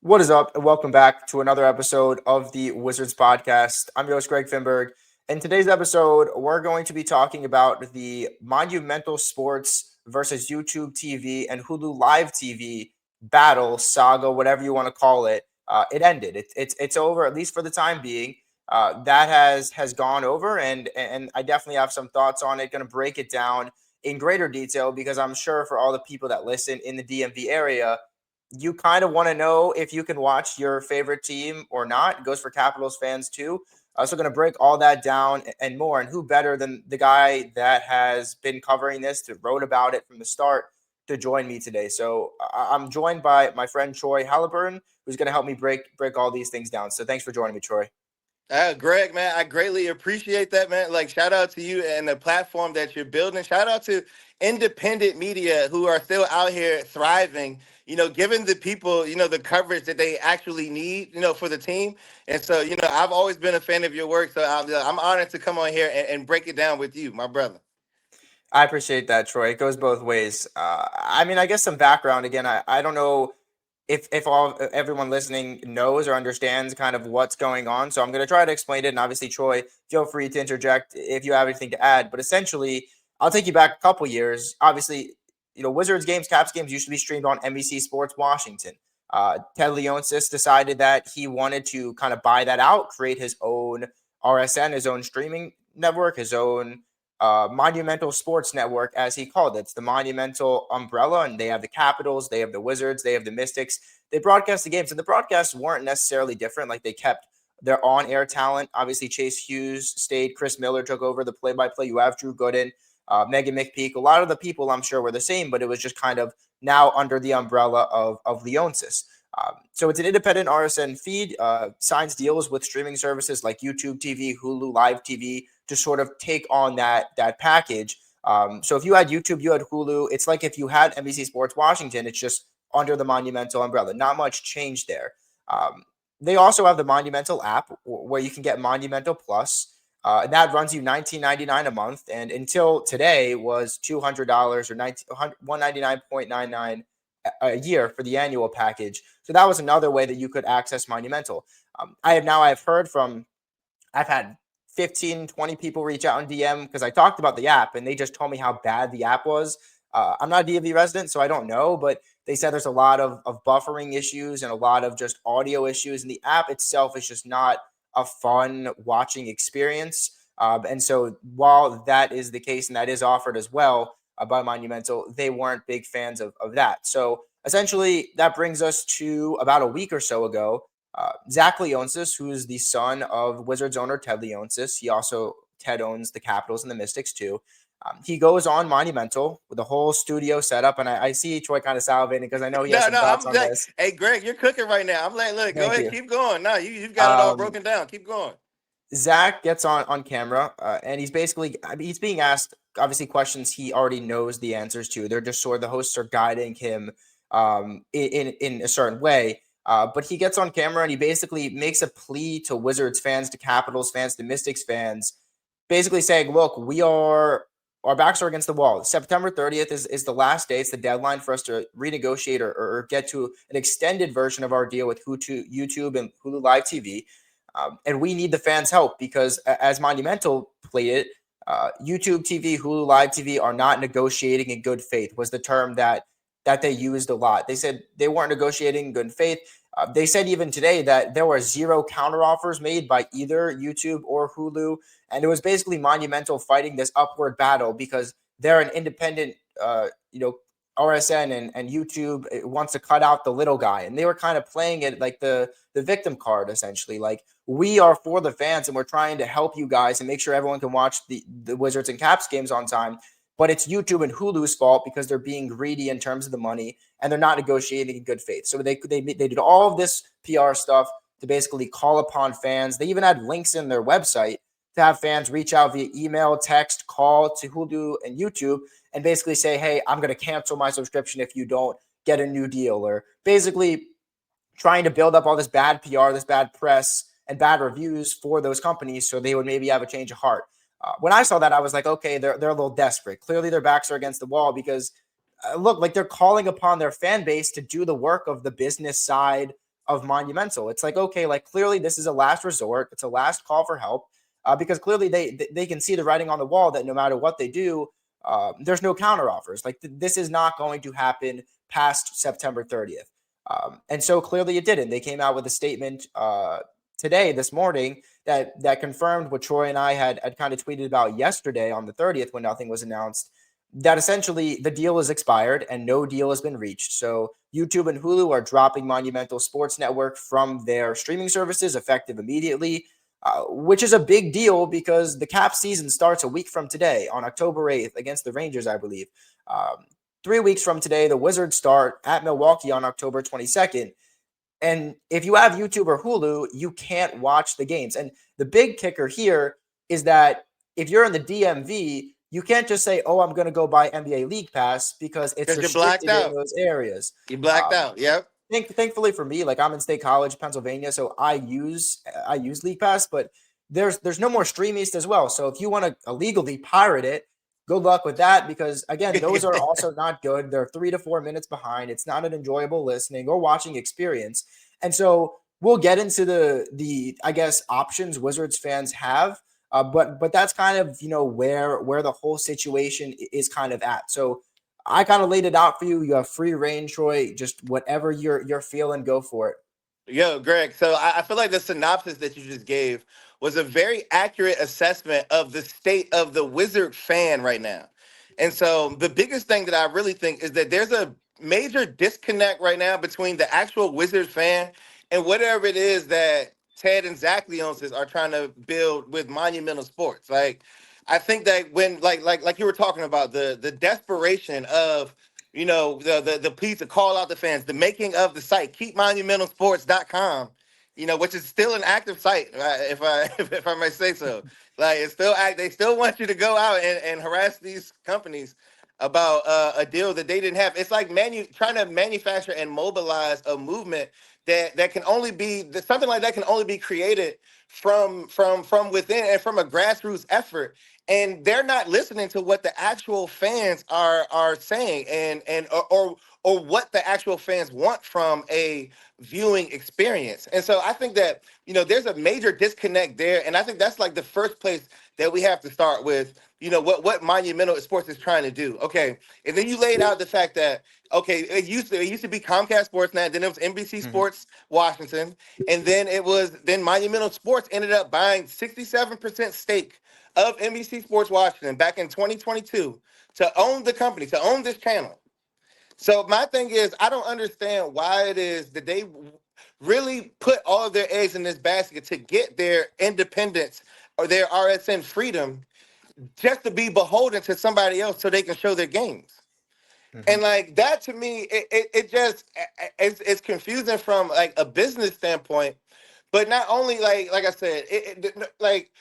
What is up, and welcome back to another episode of the Wizards Podcast. I'm your host, Greg Finberg. In today's episode, we're going to be talking about the Monumental Sports versus YouTube TV and Hulu Live TV battle, saga, whatever you want to call it. It ended. It's over, at least for the time being. That has gone over, and I definitely have some thoughts on it. Going to break it down in greater detail because I'm sure for all the people that listen in the DMV area, you kind of want to know if you can watch your favorite team or not. It goes for Capitals fans too. So going to break all that down and more. And who better than the guy that has been covering this, that wrote about it from the start, to join me today. So I'm joined by my friend Troy Haliburton, who's going to help me break all these things down. So thanks for joining me, Troy. Greg, man, I greatly appreciate that, man. Like, shout out to you and the platform that you're building. Shout out to independent media who are still out here thriving, giving the people, the coverage that they actually need, for the team. And so, I've always been a fan of your work. So I'm honored to come on here and break it down with you, my brother. I appreciate that, Troy. It goes both ways. I guess some background again. I don't know if everyone listening knows or understands kind of what's going on. So I'm going to try to explain it. And obviously, Troy, feel free to interject if you have anything to add. But essentially, I'll take you back a couple years. Obviously, Wizards games, Caps games used to be streamed on NBC Sports Washington. Ted Leonsis decided that he wanted to kind of buy that out, create his own RSN, his own streaming network, his own Monumental Sports Network, as he called it. It's the Monumental umbrella, and they have the Capitals, they have the Wizards, they have the Mystics. They broadcast the games, and the broadcasts weren't necessarily different. Like, they kept their on-air talent. Obviously, Chase Hughes stayed. Chris Miller took over the play-by-play. You have Drew Gooden, Megan McPeak. A lot of the people, I'm sure, were the same, but it was just kind of now under the umbrella of Leonsis. So it's an independent RSN feed, signs deals with streaming services like YouTube TV, Hulu Live TV, to sort of take on that package. So if you had YouTube, you had Hulu. It's like if you had NBC Sports Washington, it's just under the Monumental umbrella. Not much change there. They also have the Monumental app where you can get Monumental Plus. And that runs you $19.99 a month, and until today was $200 or $199.99 a year for the annual package. So that was another way that you could access Monumental. I've had 15, 20 people reach out in DM because I talked about the app and they just told me how bad the app was. I'm not a DMV resident, so I don't know, but they said there's a lot of buffering issues and a lot of just audio issues. And the app itself is just not a fun watching experience. And so while that is the case and that is offered as well by Monumental, they weren't big fans of that. So essentially, that brings us to about a week or so ago. Zach Leonsis, who is the son of Wizards owner Ted Leonsis, Ted owns the Capitals and the Mystics too. He goes on Monumental with a whole studio setup, and I see Troy kind of salivating because I know he has some thoughts I'm on like, this. hey, Greg, you're cooking right now. I'm like, look, go Thank ahead, you. keep going. No, you've got it all Um, broken down. Keep going. Zach gets on camera, and he's he's being asked obviously questions he already knows the answers to. They're just sort of the hosts are guiding him in a certain way. But he gets on camera and he basically makes a plea to Wizards fans, to Capitals fans, to Mystics fans, basically saying, look, our backs are against the wall. September 30th is the last day. It's the deadline for us to renegotiate or get to an extended version of our deal with YouTube and Hulu Live TV. And we need the fans' help because, as Monumental played it, YouTube TV, Hulu Live TV are not negotiating in good faith, was the term that they used a lot. They said they weren't negotiating in good faith. They said even today that there were 0 counteroffers made by either YouTube or Hulu. And it was basically Monumental fighting this upward battle because they're an independent, RSN and YouTube wants to cut out the little guy. And they were kind of playing it like the victim card, essentially. Like, we are for the fans and we're trying to help you guys and make sure everyone can watch the Wizards and Caps games on time. But it's YouTube and Hulu's fault because they're being greedy in terms of the money and they're not negotiating in good faith. So they did all of this PR stuff to basically call upon fans. They even had links in their website to have fans reach out via email, text, call to Hulu and YouTube and basically say, hey, I'm going to cancel my subscription if you don't get a new deal, or basically trying to build up all this bad PR, this bad press, and bad reviews for those companies so they would maybe have a change of heart. When I saw that, I was like, okay, they're a little desperate. Clearly, their backs are against the wall because, look, like, they're calling upon their fan base to do the work of the business side of Monumental. It's like, okay, like clearly this is a last resort. It's a last call for help, because clearly they can see the writing on the wall that no matter what they do, there's no counter offers. Like this is not going to happen past September 30th. And so clearly it didn't. They came out with a statement today, this morning, that confirmed what Troy and I had kind of tweeted about yesterday on the 30th when nothing was announced, that essentially the deal is expired and no deal has been reached. So YouTube and Hulu are dropping Monumental Sports Network from their streaming services effective immediately, which is a big deal because the Cap season starts a week from today on October 8th against the Rangers, I believe. 3 weeks from today, the Wizards start at Milwaukee on October 22nd. And if you have YouTube or Hulu, you can't watch the games. And the big kicker here is that if you're in the DMV, you can't just say, oh, I'm going to go buy NBA League Pass because it's Because you're blacked restricted in out. those areas. You blacked Um, out. Yep. thankfully for me, like I'm in State College, Pennsylvania, so I use League Pass, but there's no more Stream East as well. So if you want to illegally pirate it, good luck with that because again, those are also not good. They're 3 to 4 minutes behind. It's not an enjoyable listening or watching experience. And so we'll get into the I guess options Wizards fans have. But that's kind of where the whole situation is kind of at. So I kind of laid it out for you. You have free reign, Troy. Just whatever you're feeling, go for it. Yo, Greg. So I feel like the synopsis that you just gave was a very accurate assessment of the state of the Wizard fan right now. And so the biggest thing that I really think is that there's a major disconnect right now between the actual Wizard fan and whatever it is that Ted and Zach Leonsis are trying to build with Monumental Sports. Like, I think that when like you were talking about the desperation of the plea to call out the fans, the making of the site, keepmonumentalsports.com, which is still an active site, if I if I may say so. Like it's still they still want you to go out and harass these companies about a deal that they didn't have. It's like trying to manufacture and mobilize a movement that can only be something like that can only be created from within and from a grassroots effort, and they're not listening to what the actual fans are saying or what the actual fans want from a viewing experience. And so I think that there's a major disconnect there, and I think that's like the first place that we have to start with what Monumental Sports is trying to do. Okay, and then you laid out the fact that it used to be Comcast Sportsnet, then it was NBC Mhm. Sports Washington, and then Monumental Sports ended up buying 67% stake of NBC Sports Washington back in 2022 to own the company, to own this channel. So my thing is, I don't understand why it is that they really put all of their eggs in this basket to get their independence or their RSN freedom just to be beholden to somebody else so they can show their games. And Mhm. like that to me, it just it's confusing from like a business standpoint, but not only like I said, like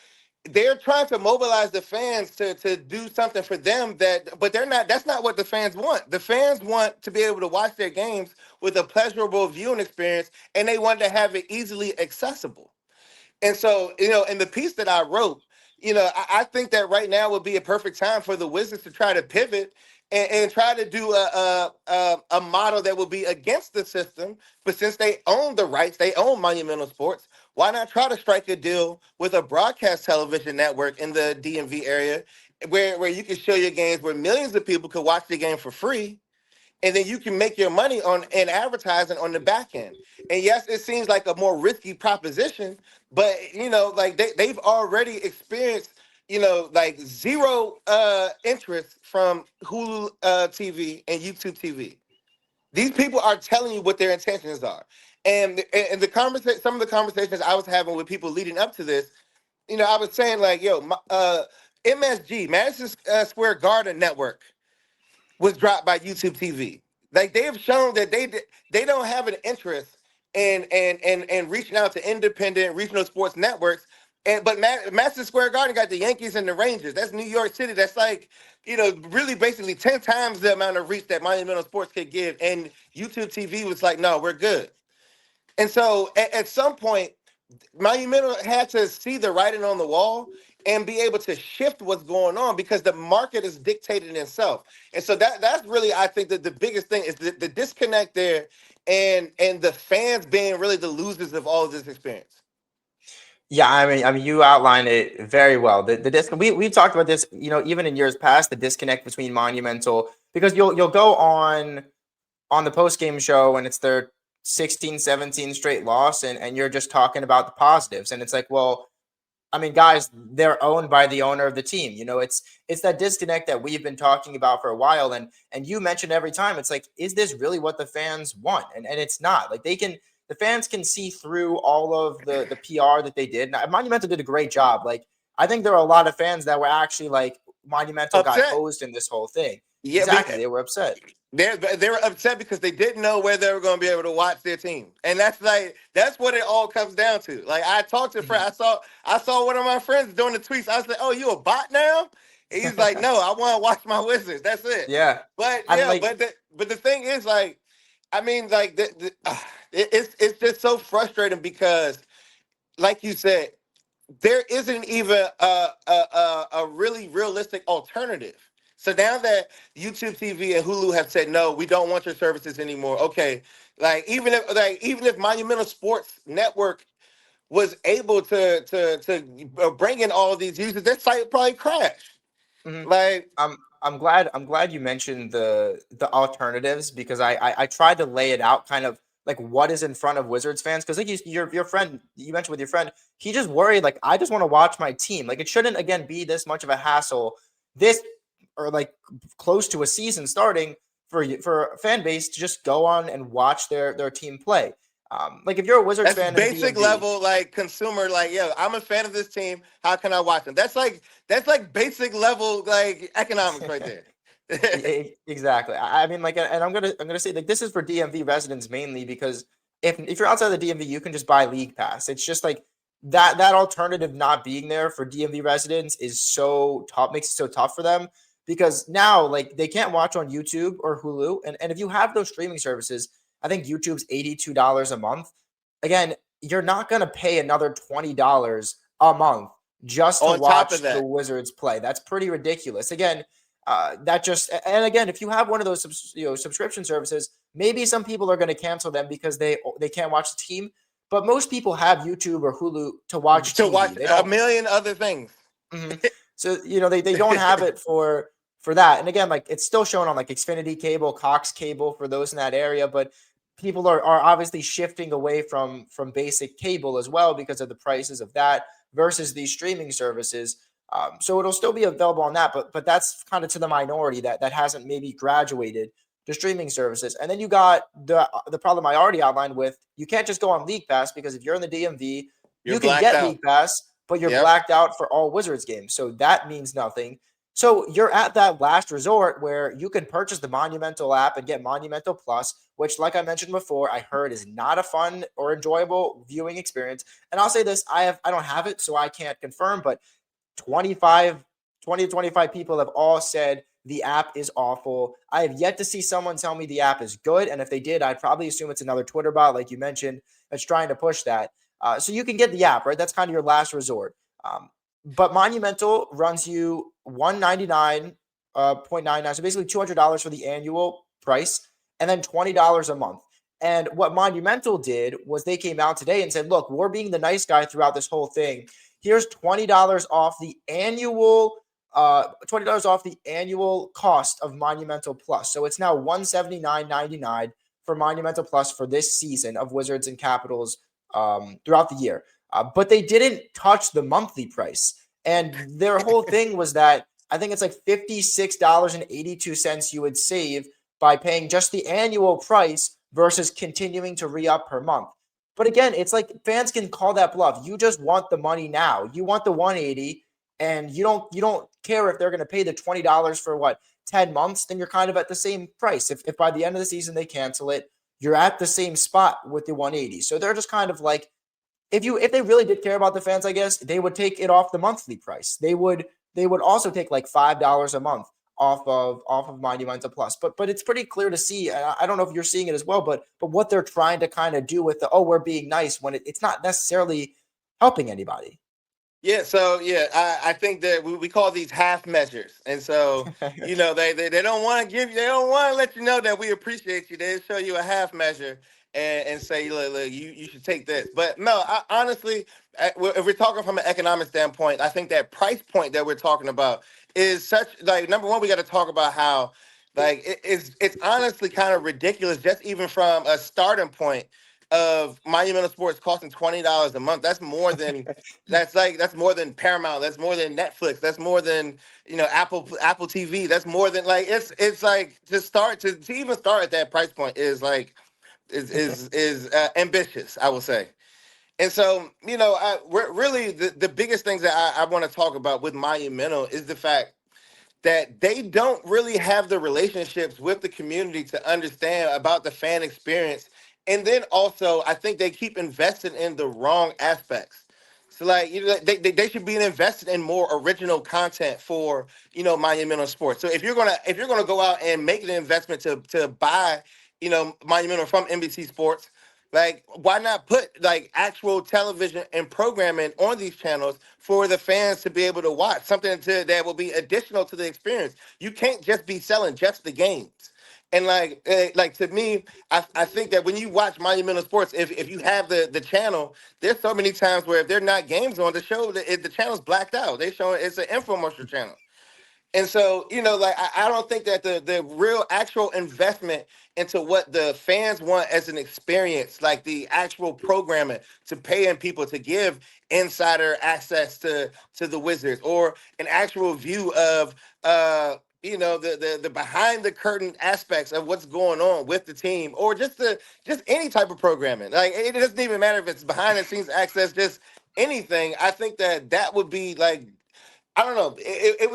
they're trying to mobilize the fans to do something for them but they're not. That's not what the fans want. The fans want to be able to watch their games with a pleasurable viewing experience, and they want to have it easily accessible. And so, in the piece that I wrote, I think that right now would be a perfect time for the Wizards to try to pivot and try to do a model that will be against the system. But since they own the rights, they own Monumental Sports, why not try to strike a deal with a broadcast television network in the DMV area where you can show your games, where millions of people could watch the game for free, and then you can make your money on in advertising on the back end. And yes, it seems like a more risky proposition, but like they've already experienced, like zero interest from Hulu TV and YouTube TV. These people are telling you what their intentions are. And the conversation, some of the conversations I was having with people leading up to this, I was saying like, yo, MSG, Madison Square Garden Network, was dropped by YouTube TV. Like they have shown that they don't have an interest in reaching out to independent regional sports networks. But Madison Square Garden got the Yankees and the Rangers. That's New York City. That's like really basically 10 times the amount of reach that Monumental Sports could give. And YouTube TV was like, no, we're good. And so at some point, Monumental had to see the writing on the wall and be able to shift what's going on because the market is dictating itself. And so that's really, I think, that the biggest thing is the disconnect there, and the fans being really the losers of all of this experience. Yeah, I mean, you outlined it very well. We've talked about this, even in years past, the disconnect between Monumental, because you'll go on the post game show and it's their 16, 17 straight loss, and you're just talking about the positives, and it's like, well, I mean, guys, they're owned by the owner of the team. It's that disconnect that we've been talking about for a while, and you mentioned every time. It's like, is this really what the fans want? And it's not. Like the fans can see through all of the PR that they did. Now, Monumental did a great job. Like I think there are a lot of fans that were actually like Monumental got Upset. hosed in this whole thing. Yeah, Exactly, they were upset. they were upset because they didn't know where they were going to be able to watch their team, and that's what it all comes down to. Like I talked to a friend, Mhm. I saw one of my friends doing the tweets. I was like, "Oh, you a bot now?" And he's like, "No, I want to watch my Wizards. That's it." Yeah, But and yeah, like. but the thing is, like, I mean, like it's just so frustrating because, like you said, there isn't even a really realistic alternative. So now that YouTube TV and Hulu have said no, we don't want your services anymore. Okay, like even if Monumental Sports Network was able to bring in all of these users, their site would probably crash. Mhm. Like I'm glad you mentioned the alternatives, because I tried to lay it out kind of like what is in front of Wizards fans, because like your friend you mentioned with your friend, he just worried like, I just want to watch my team. Like it shouldn't again be this much of a hassle, this or like close to a season starting, for a fan base to just go on and watch their team play. Like if you're a Wizards that's fan in the basic DMV. level, like consumer, like, yo, I'm a fan of this team. How can I watch them? That's like basic level, like economics right there. Exactly. I mean, like, and I'm gonna say like this is for DMV residents mainly, because if you're outside the DMV, you can just buy League Pass. It's just like that alternative not being there for DMV residents is so tough, makes it so tough for them, because now like they can't watch on YouTube or Hulu, and if you have those streaming services, I think YouTube's $82 a month. Again, you're not gonna pay another $20 a month just to On top of watch the that, Wizards play. That's pretty ridiculous. Again, that just, and again, if you have one of those subscription services, maybe some people are going to cancel them because they can't watch the team, but most people have YouTube or Hulu to watch to TV. watch They a don't. million other things. Mhm. So they don't have it for that. And again, like it's still shown on like Xfinity cable, Cox cable for those in that area, but people are obviously shifting away from basic cable as well because of the prices of that versus these streaming services. So it'll still be available on that, but that's kind of to the minority that hasn't maybe graduated to streaming services. And then you got the problem I already outlined with, you can't just go on League Pass, because if you're in the DMV, You're you can blacked get out. League Pass, but you're Yep. blacked out for all Wizards games. So that means nothing. So you're at that last resort where you can purchase the Monumental app and get Monumental Plus, which, like I mentioned before, I heard is not a fun or enjoyable viewing experience. And I'll say this, I don't have it, so I can't confirm, but 25, 20 to 25 people have all said the app is awful. I have yet to see someone tell me the app is good. And if they did, I'd probably assume it's another Twitter bot, like you mentioned, that's trying to push that. So you can get the app, right? That's kind of your last resort. But Monumental runs you 199.99, so basically $200 for the annual price, and then $20 a month. And what Monumental did was they came out today and said, look, we're being the nice guy throughout this whole thing. Here's $20 off the annual $20 off the annual cost of Monumental Plus. So it's now $179.99 for Monumental Plus for this season of Wizards and Capitals throughout the year. But they didn't touch the monthly price. And their whole thing was that I think it's like $56.82 you would save by paying just the annual price versus continuing to re-up per month. But again, it's like fans can call that bluff. You just want the money now. You want the 180, and you don't care if they're going to pay the $20 for what, 10 months, then you're kind of at the same price. If by the end of the season they cancel it, you're at the same spot with the 180. So they're just kind of like, if they really did care about the fans, I guess they would take it off the monthly price. They would also take like $5 a month off of Monumental Plus. But it's pretty clear to see. I don't know if you're seeing it as well, but what they're trying to kind of do with the, oh, we're being nice, when it's not necessarily helping anybody. Yeah, so yeah, I think that we call these half measures, and so they don't want to give you, they don't want to let you know that we appreciate you. They show you a half measure and say, look, you should take this. But no, honestly, if we're talking from an economic standpoint, I think that price point that we're talking about is such, like, number one, we got to talk about how, like, it's honestly kind of ridiculous, just even from a starting point of Monumental Sports costing $20 a month. That's more than Paramount. That's more than Netflix. That's more than Apple TV. That's more than, like, it's like, to even start at that price point is like is ambitious, I will say. And so we're really the biggest things that I want to talk about with Monumental is the fact that they don't really have the relationships with the community to understand about the fan experience. And then also, I think they keep investing in the wrong aspects. So, like, they should be invested in more original content for Monumental Sports. So if you're gonna go out and make an investment to buy Monumental from NBC Sports, like, why not put, like, actual television and programming on these channels for the fans to be able to watch something that will be additional to the experience? You can't just be selling just the games. And like to me, I think that when you watch Monumental Sports, if you have the channel, there's so many times where if there are not games on the show, the channel's blacked out. They show it's an infomercial channel. And so, like, I don't think that the real actual investment into what the fans want as an experience, like the actual programming, to paying people to give insider access to the Wizards, or an actual view of the behind the curtain aspects of what's going on with the team, or just any type of programming. Like, it doesn't even matter if it's behind the scenes access, just anything. I think that would be like, I don't know. It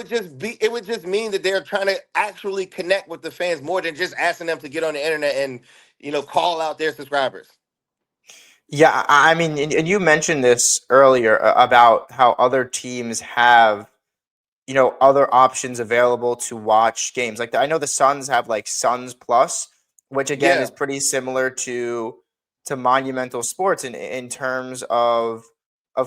would just mean that they're trying to actually connect with the fans more than just asking them to get on the internet and call out their subscribers. Yeah, I mean, and you mentioned this earlier about how other teams have other options available to watch games. Like, I know the Suns have like Suns Plus, which again Yeah, is pretty similar to Monumental Sports in terms of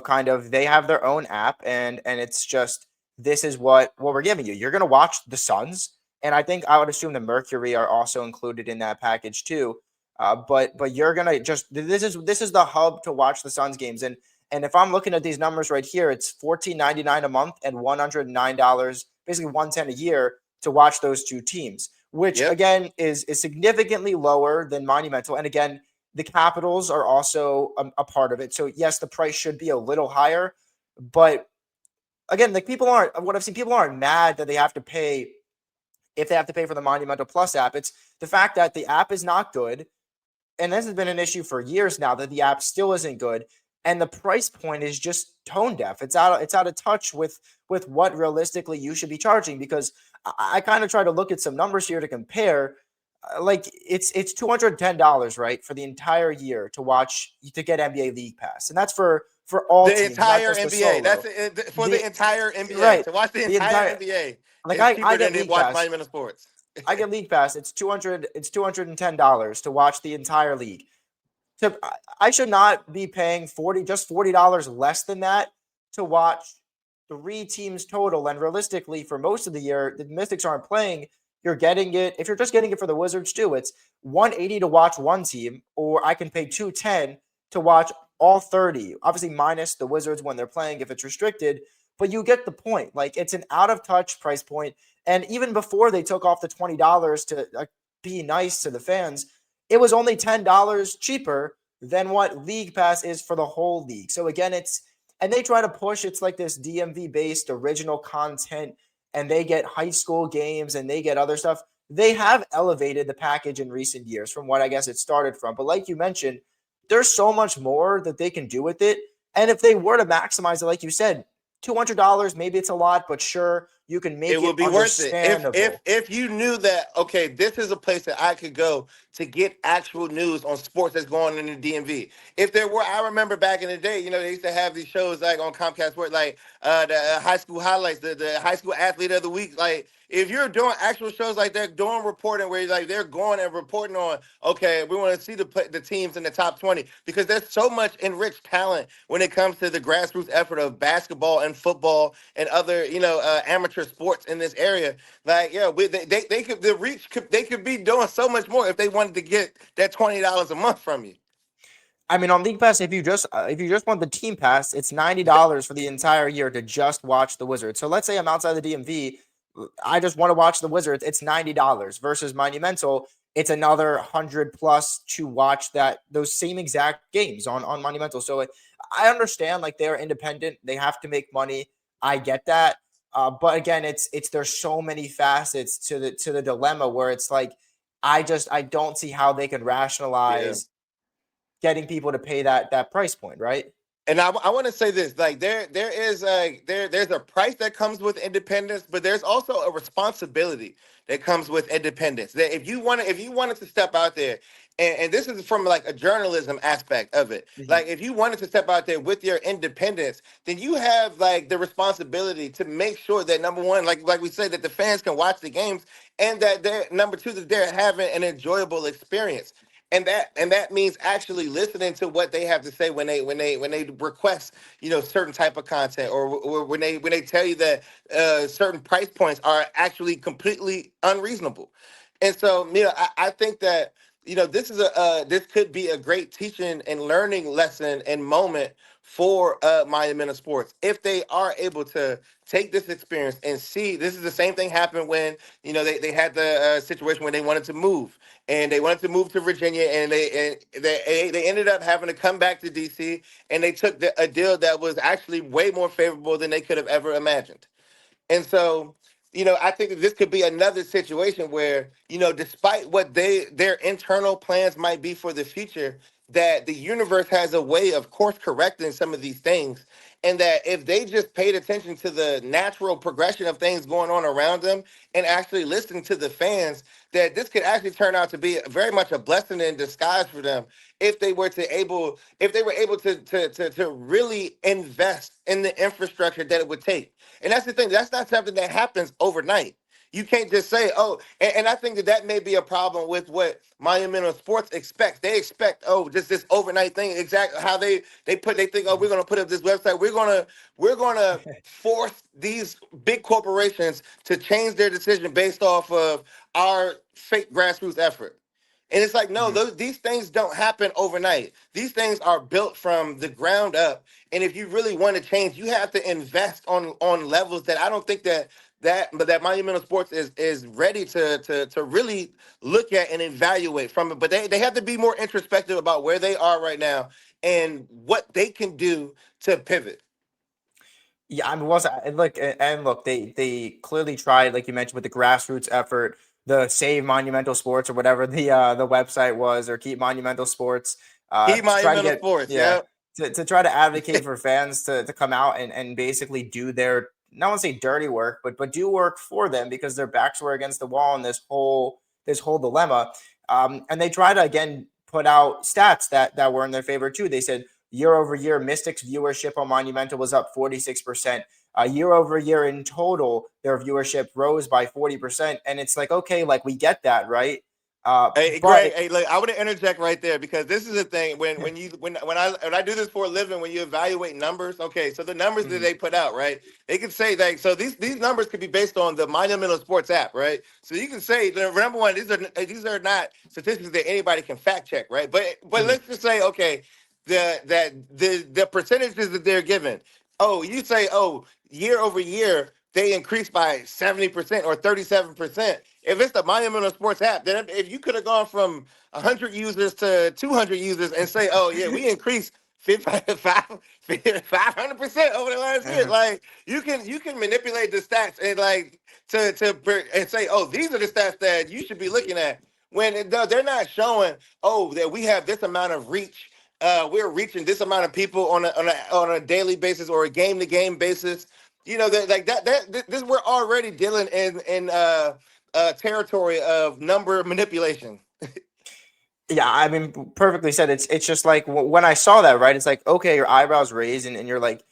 kind of, they have their own app, and it's just, this is what we're giving you. You're gonna watch the Suns, and I think I would assume the Mercury are also included in that package too. But you're gonna just, this is the hub to watch the Suns games. And if I'm looking at these numbers right here, it's $14.99 a month and $109, basically 110 a year, to watch those two teams, which yep. again is significantly lower than Monumental. And again, the Capitals are also a part of it. So yes, the price should be a little higher, but again, like, people aren't, what I've seen, people aren't mad that they have to pay, if they have to pay for the Monumental Plus app. It's the fact that the app is not good, and this has been an issue for years now, that the app still isn't good, and the price point is just tone deaf. It's out of touch with what realistically you should be charging, because I kind of try to look at some numbers here to compare. Like, it's $210, right, for the entire year to get NBA League Pass, and that's for all The teams, not entire just the NBA. That's solo. it, for The the entire NBA. Right, To watch the the entire entire, NBA like, is I cheaper get than to League watch Pass. Monumental Sports. I get League Pass. It's $210 to watch the entire league. I should not be paying $40 less than that to watch three teams total. And realistically, for most of the year, the Mystics aren't playing. You're getting it, if you're just getting it for the Wizards too, it's 180 to watch one team, or I can pay 210 to watch all 30. Obviously, minus the Wizards when they're playing if it's restricted. But you get the point. Like, it's an out of touch price point. And even before they took off the $20 to be nice to the fans, it was only $10 cheaper than what League Pass is for the whole league. So again, and they try to push, it's like this DMV based original content, and they get high school games and they get other stuff. They have elevated the package in recent years from what I guess it started from. But like you mentioned, there's so much more that they can do with it. And if they were to maximize it, like you said, $200, maybe it's a lot, but sure, you can It make it would be worth it if understandable. if you knew that, okay, this is a place that I could go to get actual news on sports that's going on in the DMV. If there were, I remember back in the day, they used to have these shows like on Comcast Sport, like the high school highlights, the high school athlete of the week, like, if you're doing actual shows like they're doing reporting where like they're going and reporting on, okay, we want to see the teams in the top 20 because there's so much enriched talent when it comes to the grassroots effort of basketball and football and other amateur sports in this area. Like yeah, they could the reach could, they could be doing so much more if they wanted to get that $20 a month from you. I mean, on League Pass, if you just want the team pass, it's $90 for the entire year to just watch the Wizards. So let's say I'm outside the DMV, I just want to watch the Wizards. It's $90 versus Monumental. It's another 100 plus to watch those same exact games on Monumental. So like, I understand like they're independent, they have to make money. I get that, but again, it's there's so many facets to the dilemma where it's like I don't see how they could Yeah. rationalize getting people to pay that price point, right? And I want to say this, like there is there's a price that comes with independence, but there's also a responsibility that comes with independence. That if you wanted to step out there, and this is from like a journalism aspect of it, Mhm. like if you wanted to step out there with your independence, then you have like the responsibility to make sure that number one, like we said, that the fans can watch the games, and that they're number two that they're having an enjoyable experience, and that means actually listening to what they have to say when they request certain type of content, or when they tell you that certain price points are actually completely unreasonable. And so I think that this is this could be a great teaching and learning lesson and moment for Monumental Sports if they are able to take this experience and see. This is the same thing happened when they had the situation when they wanted to move, and they wanted to move to Virginia, and they ended up having to come back to DC, and they took a deal that was actually way more favorable than they could have ever imagined. And so, I think that this could be another situation where, despite what their internal plans might be for the future, that the universe has a way of course correcting some of these things. And that if they just paid attention to the natural progression of things going on around them and actually listening to the fans, that this could actually turn out to be very much a blessing in disguise for them if they were able to really invest in the infrastructure that it would take. And that's the thing. That's not something that happens overnight. You can't just say, oh, and I think that may be a problem with what Monumental Sports expects. They expect, oh, just this overnight thing. Exactly how they think, oh, we're gonna put up this website. We're gonna force these big corporations to change their decision based off of our fake grassroots effort. And it's like, no, Mhm. these things don't happen overnight. These things are built from the ground up. And if you really want to change, you have to invest on levels that I don't think that Monumental Sports is ready to really look at and evaluate from it. But they have to be more introspective about where they are right now and what they can do to pivot. Yeah, I mean, was and look, they clearly tried, like you mentioned, with the grassroots effort, the Save Monumental Sports or whatever the website was, or Keep Monumental Sports, Key to try to Monumental get Sports, yeah, yeah. to try to advocate for fans to come out and basically do their not want to say dirty work, but do work for them because their backs were against the wall in this whole dilemma. And they try to again put out stats that were in their favor too. They said year over year, Mystics viewership on Monumental was up 46%. Year over year in total, their viewership rose by 40%. And it's like, okay, like we get that, right? Hey But Greg, hey, look, I want to interject right there because this is the thing when I do this for a living, when you evaluate numbers, okay, so the numbers that Mhm, they put out, right? They can say that so these numbers could be based on the Monumental Sports app, right? So you can say number one, these are not statistics that anybody can fact check, right? But mhm, let's just say, okay, the percentages that they're given. Oh, you say, oh, year over year they increased by 70% or 37%. If it's the Monumental Sports app, then if you could have gone from 100 users to 200 users and say, oh, yeah, we increased 500% over the last year. mhm. Like you can manipulate the stats and like and say, oh, these are the stats that you should be looking at when they're not showing, oh, that we have this amount of reach. We're reaching this amount of people on a daily basis or a game to game basis. Like this we're already dealing in territory of number manipulation. Yeah, I mean, perfectly said. It's just like when I saw that, right? It's like, okay, your eyebrows raised, and you're like,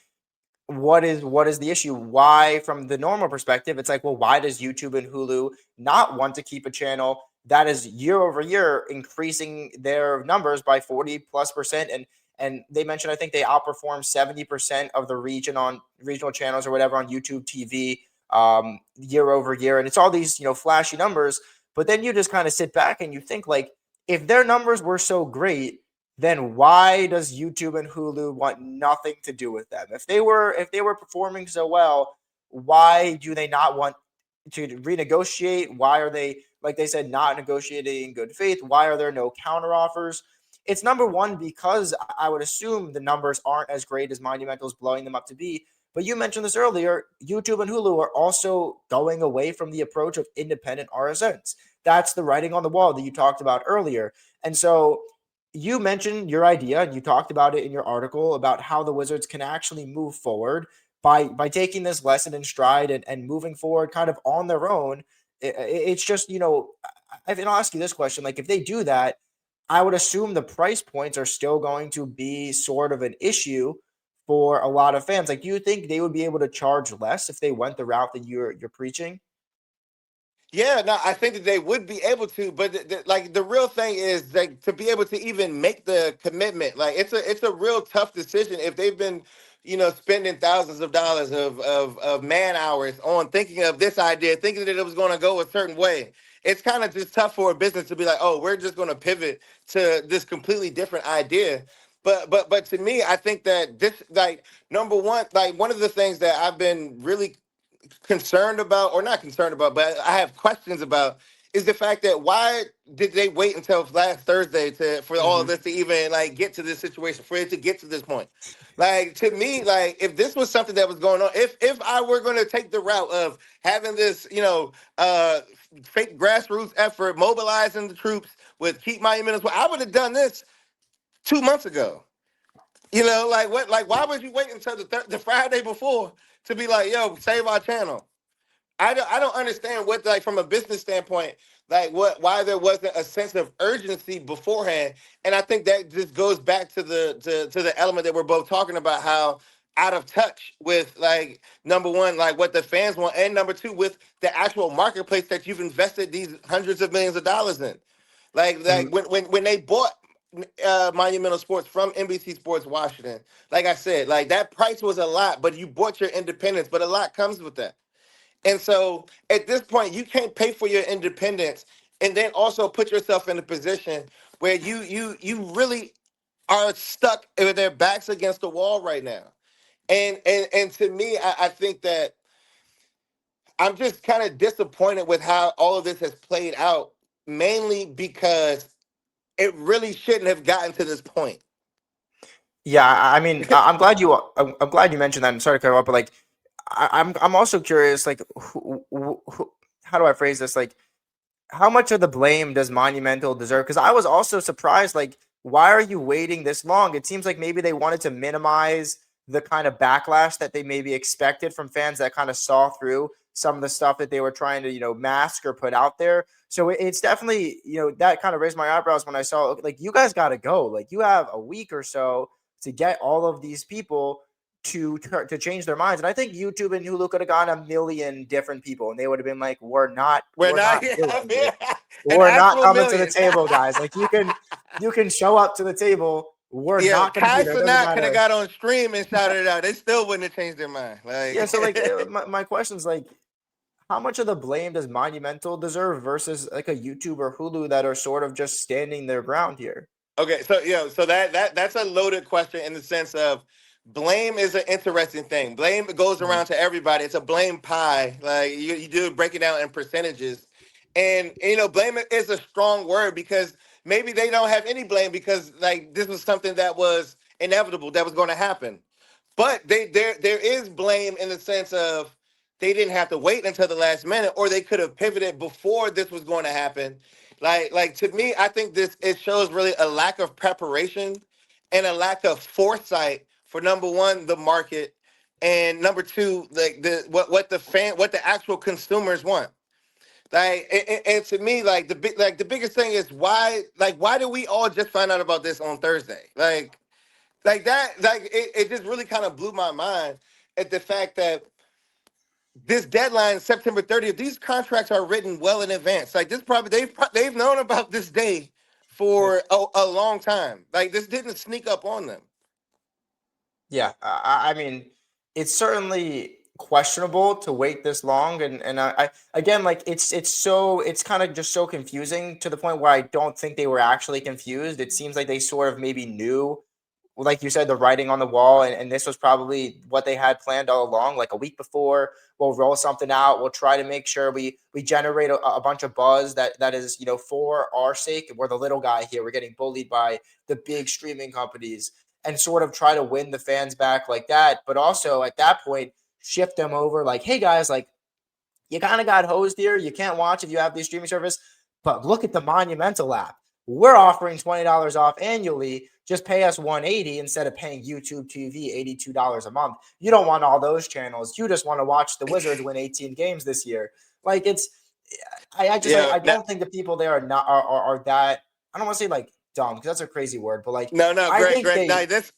what is the issue? Why, from the normal perspective, it's like, well, why does YouTube and Hulu not want to keep a channel that is year over year increasing their numbers by 40+%? And they mentioned, I think they outperform 70% of the regional channels or whatever on YouTube TV year over year. And it's all these, flashy numbers. But then you just kind of sit back and you think, like, if their numbers were so great, then why does YouTube and Hulu want nothing to do with them? If they were performing so well, why do they not want to renegotiate? Why are they, like they said, not negotiating in good faith? Why are there no counteroffers? It's number one because I would assume the numbers aren't as great as Monumental's blowing them up to be. But you mentioned this earlier. YouTube and Hulu are also going away from the approach of independent RSNs. That's the writing on the wall that you talked about earlier. And so you mentioned your idea and you talked about it in your article about how the Wizards can actually move forward by taking this lesson in stride and moving forward kind of on their own. It's just, and I'll ask you this question. Like, if they do that, I would assume the price points are still going to be sort of an issue for a lot of fans. Like, do you think they would be able to charge less if they went the route that you're preaching? Yeah, no, I think that they would be able to, but like the real thing is like to be able to even make the commitment. Like it's a real tough decision if they've been, spending thousands of dollars of man hours on thinking of this idea, thinking that it was going to go a certain way. It's kind of just tough for a business to be like, oh, we're just going to pivot to this completely different idea. But to me, I think that this, like, number one, like one of the things that I've been really concerned about, or not concerned about, but I have questions about, is the fact that why did they wait until last Thursday for all of Mm-hmm. this to even like get to this situation, for it to get to this point? Like, to me, like, if this was something that was going on, if I were going to take the route of having this, fake grassroots effort, mobilizing the troops with Keep Monumental, I would have done this 2 months ago. Like what? Like, why would you wait until the Friday before to be like, yo, save our channel? I don't understand what, like, from a business standpoint, like why there wasn't a sense of urgency beforehand. And I think that just goes back to the element that we're both talking about, how out of touch with, like, number one, like what the fans want, and number two, with the actual marketplace that you've invested these hundreds of millions of dollars in. Like when they bought Monumental Sports from NBC Sports Washington, like I said, like that price was a lot, but you bought your independence, but a lot comes with that. And so at this point, you can't pay for your independence and then also put yourself in a position where you really are stuck with their backs against the wall right now. And to me, I think that I'm just kind of disappointed with how all of this has played out, mainly because it really shouldn't have gotten to this point. Yeah, I mean, I'm glad I'm glad you mentioned that. I'm sorry to cut you off, but like, I'm also curious, like, how do I phrase this? Like, how much of the blame does Monumental deserve? Because I was also surprised, like, why are you waiting this long? It seems like maybe they wanted to minimize the kind of backlash that they maybe expected from fans that kind of saw through some of the stuff that they were trying to, mask or put out there. So it's definitely, that kind of raised my eyebrows when I saw, like, you guys got to go. Like, you have a week or so to get all of these people to change their minds. And I think YouTube and Hulu could have gone a million different people, and they would have been like, "We're not, We're we're not not here, doing this. an We're not actual coming to the million. table, guys. Like, you can show up to the table. We're Yeah, not going to be Kai there. It doesn't Cenat could have matter." got on stream and shouted it out. They still wouldn't have changed their mind. Yeah. Like, So, like, my question is, like, how much of the blame does Monumental deserve versus like a YouTube or Hulu that are sort of just standing their ground here? okay, so so that's a loaded question in the sense of blame is an interesting thing. Blame goes Mhm. around to everybody. It's a blame pie. Like you do break it down in percentages, and blame is a strong word because maybe they don't have any blame because like this was something that was inevitable that was going to happen. But there is blame in the sense of they didn't have to wait until the last minute, or they could have pivoted before this was going to happen. Like to me, I think this it shows really a lack of preparation and a lack of foresight for, number one, the market, and number two, like what the actual consumers want. Like and to me, like the biggest thing is why did we all just find out about this on Thursday? Like that, like it just really kind of blew my mind. at the fact that this deadline, September 30th, these contracts are written well in advance. Like this, probably they've known about this day for a long time. Like this didn't sneak up on them. Yeah, I mean, it's certainly questionable to wait this long, and I again, like it's kind of just so confusing to the point where I don't think they were actually confused. It seems like they sort of maybe knew, like you said, the writing on the wall, and this was probably what they had planned all along. Like a week before, we'll roll something out. We'll try to make sure we generate a bunch of buzz that is, for our sake. We're the little guy here. We're getting bullied by the big streaming companies, and sort of try to win the fans back like that. But also at that point, shift them over like, hey guys, like you kind of got hosed here. You can't watch if you have these streaming service, but look at the Monumental app. We're offering $20 off annually. Just pay us $180 instead of paying YouTube TV $82 a month. You don't want all those channels. You just want to watch the Wizards win 18 games this year. Like it's, I just like Yeah. I don't think the people there are that. I don't want to say like dumb because that's a crazy word, but like No, I Greg, think Greg. they No, this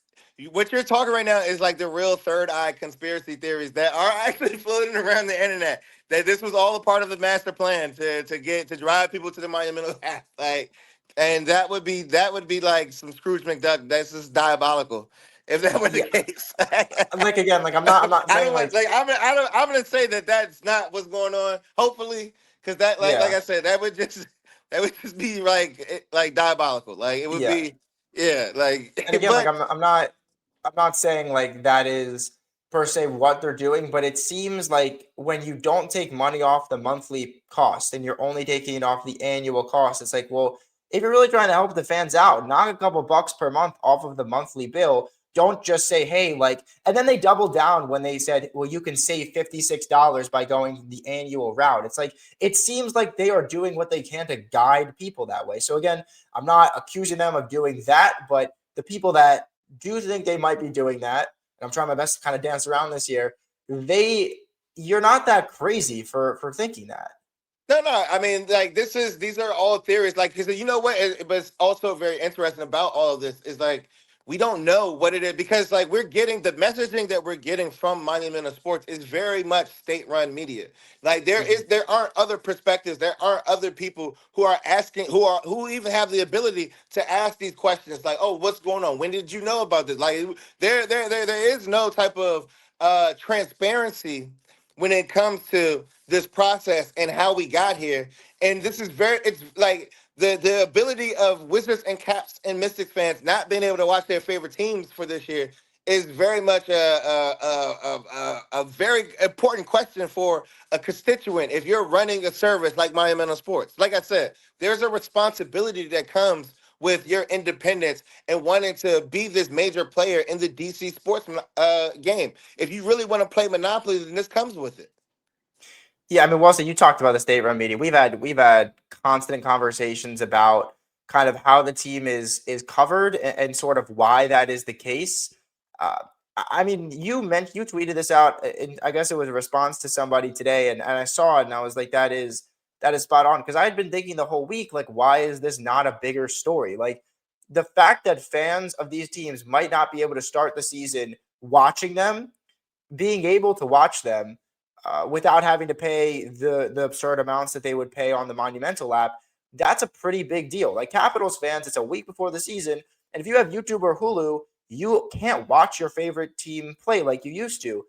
what you're talking right now is like the real third eye conspiracy theories that are actually floating around the internet. That this was all a part of the master plan to drive people to the monumental path. Like, and that would be like some Scrooge McDuck. That's just diabolical. If that were the yeah, case, like again, like I'm not I saying don't want like like I'm gonna say that that's not what's going on. Hopefully, because that like yeah. I said that would just be like diabolical. Like it would Yeah. be yeah And like again, like but I'm not saying like that is per se what they're doing, but it seems like when you don't take money off the monthly cost and you're only taking it off the annual cost, it's like, well, if you're really trying to help the fans out, knock a couple bucks per month off of the monthly bill. Don't just say, hey, like, and then they doubled down when they said, well, you can save $56 by going the annual route. It's like, it seems like they are doing what they can to guide people that way. So again, I'm not accusing them of doing that, but the people that do think they might be doing that, and I'm trying my best to kind of dance around this year, they you're not that crazy for thinking that. no. I mean, like these are all theories. Like, because you know what? But it's also very interesting about all of this is like we don't know what it is because like we're getting the messaging that we're getting from Monumental Sports is very much state-run media. Like Mhm. there aren't other perspectives. There aren't other people who are asking who even have the ability to ask these questions. Like, oh, what's going on? When did you know about this? Like, there is no type of transparency when it comes to this process and how we got here. And this is it's like the ability of Wizards and Caps and Mystics fans not being able to watch their favorite teams for this year is very much a very important question for a constituent if you're running a service like Monumental Sports. Like I said, there's a responsibility that comes with your independence and wanting to be this major player in the DC sports game. If you really want to play Monopoly, then this comes with it. Yeah, I mean, Wilson, you talked about the state-run media. We've had constant conversations about kind of how the team is covered and sort of why that is the case. I mean, you tweeted this out, and I guess it was a response to somebody today, and I saw it, and I was like, that is spot on because I had been thinking the whole week, like, why is this not a bigger story? Like the fact that fans of these teams might not be able to start the season watching them, being able to watch them without having to pay the absurd amounts that they would pay on the Monumental app, that's a pretty big deal. Like Capitals fans, it's a week before the season, and if you have YouTube or Hulu, you can't watch your favorite team play like you used to.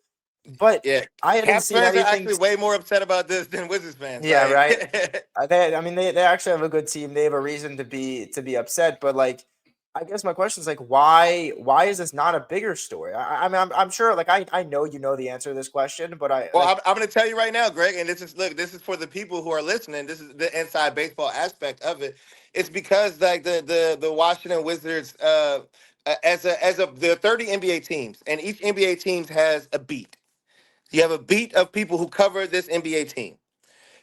But Yeah, I hadn't Caps seen fans are anything. actually way more upset about this than Wizards fans. Yeah, right. Like, I mean, they actually have a good team. They have a reason to be upset. But like, I guess my question is like, why is this not a bigger story? I mean, I'm sure like I know you know the answer to this question, but I well, like I'm going to tell you right now, Greg, and this is for the people who are listening. This is the inside baseball aspect of it. It's because like the Washington Wizards, as a there are 30 NBA teams, and each NBA team has a beat. You have a beat of people who cover this NBA team.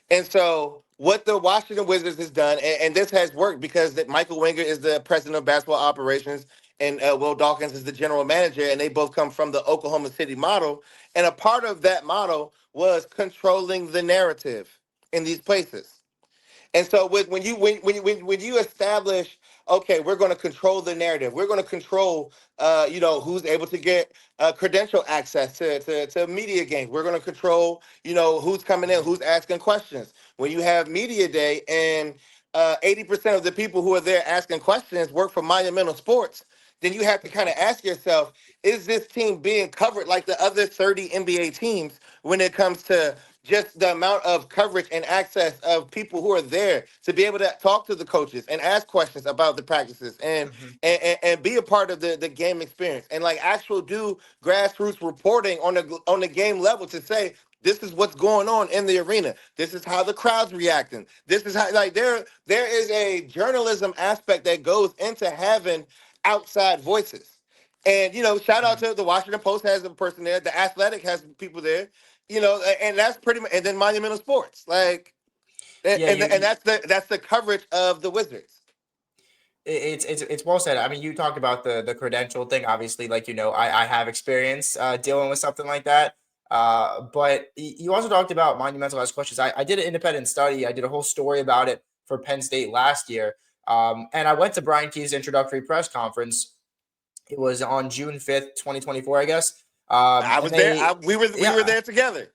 And so what the Washington Wizards has done, and this has worked because that Michael Winger is the president of basketball operations and Will Dawkins is the general manager, and they both come from the Oklahoma City model. And a part of that model was controlling the narrative in these places. And so when you establish okay, we're going to control the narrative. We're going to control, who's able to get credential access to media games. We're going to control, who's coming in, who's asking questions. When you have media day and 80% of the people who are there asking questions work for Monumental Sports, then you have to kind of ask yourself, is this team being covered like the other 30 NBA teams when it comes to just the amount of coverage and access of people who are there to be able to talk to the coaches and ask questions about the practices and Mhm. and be a part of the game experience and like actual do grassroots reporting on the game level to say this is what's going on in the arena. This is how the crowd's reacting. This is how like there is a journalism aspect that goes into having outside voices. And shout out Mhm. to the Washington Post has a person there, the Athletic has people there, and that's pretty much, and then Monumental Sports, like, Yeah, and that's the coverage of the Wizards. it's well said. I mean, you talked about the credential thing. Obviously, like I have experience dealing with something like that. But you also talked about monumental as questions. I did an independent study. I did a whole story about it for Penn State last year. And I went to Brian Key's introductory press conference. It was on June 5th, 2024, I guess. I And was there. they, We were yeah, there together.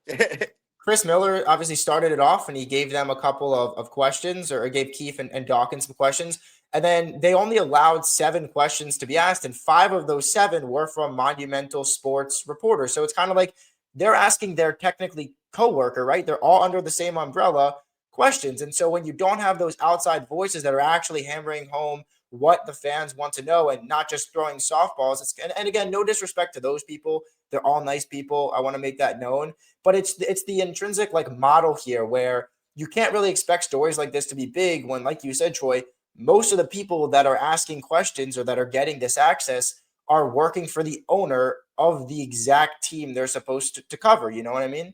Chris Miller obviously started it off and he gave them a couple of questions or gave Keefe and Dawkins some questions. And then they only allowed 7 questions to be asked. And 5 of those 7 were from Monumental Sports reporters. So it's kind of like they're asking their technically coworker, right? They're all under the same umbrella questions. And so when you don't have those outside voices that are actually hammering home what the fans want to know and not just throwing softballs, and again, no disrespect to those people. They're all nice people. I want to make that known, but it's the intrinsic like model here where you can't really expect stories like this to be big when, like you said, Troy, most of the people that are asking questions or that are getting this access are working for the owner of the exact team they're supposed to cover. You know what I mean?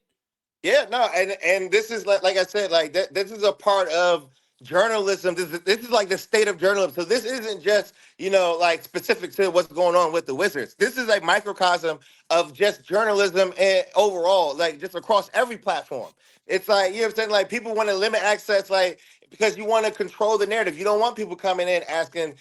Yeah, no, and this is like I said, like this is a part of journalism. This is like the state of journalism. So this isn't just like specific to what's going on with the Wizards. This is a microcosm of just journalism and overall, like just across every platform. It's like what I'm saying. Like people want to limit access, like because you want to control the narrative. You don't want people coming in asking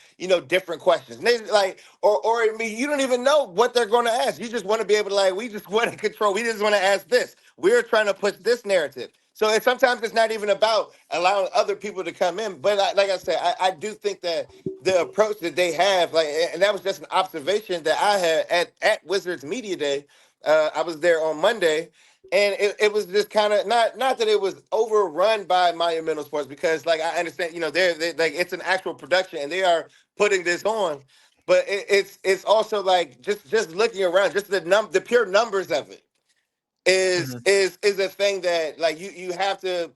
different questions. And they like or I mean, you don't even know what they're going to ask. You just want to be able to like we just want to control. We just want to ask this. We're trying to push this narrative. So sometimes it's not even about allowing other people to come in. But like I said, I do think that the approach that they have, like, and that was just an observation that I had at Wizards Media Day. I was there on Monday, and it was just kind of not that it was overrun by Monumental Sports because, like, I understand, they're like it's an actual production and they are putting this on, but it's also like just looking around, just the pure numbers of it is Mhm. is is a thing that like you have to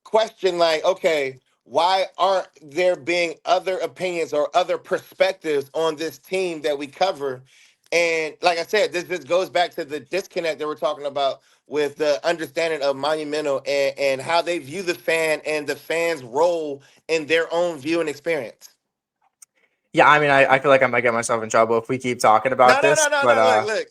question like okay why aren't there being other opinions or other perspectives on this team that we cover, and like I said this just goes back to the disconnect that we're talking about with the understanding of Monumental and how they view the fan and the fan's role in their own view and experience. Yeah, I mean, I feel like I might get myself in trouble if we keep talking about No, no, no, this, no, but no. Look.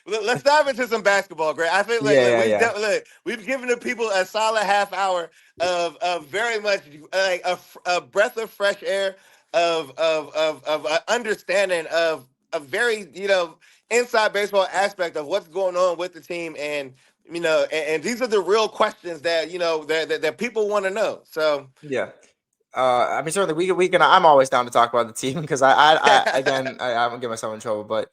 Let's dive into some basketball, Greg. I think like, yeah, yeah, we've given the people a solid half hour of very much like a breath of fresh air of understanding of a very inside baseball aspect of what's going on with the team and and these are the real questions that that people want to know. So yeah. I mean, certainly we can. I'm always down to talk about the team because I again, I won't get myself in trouble, but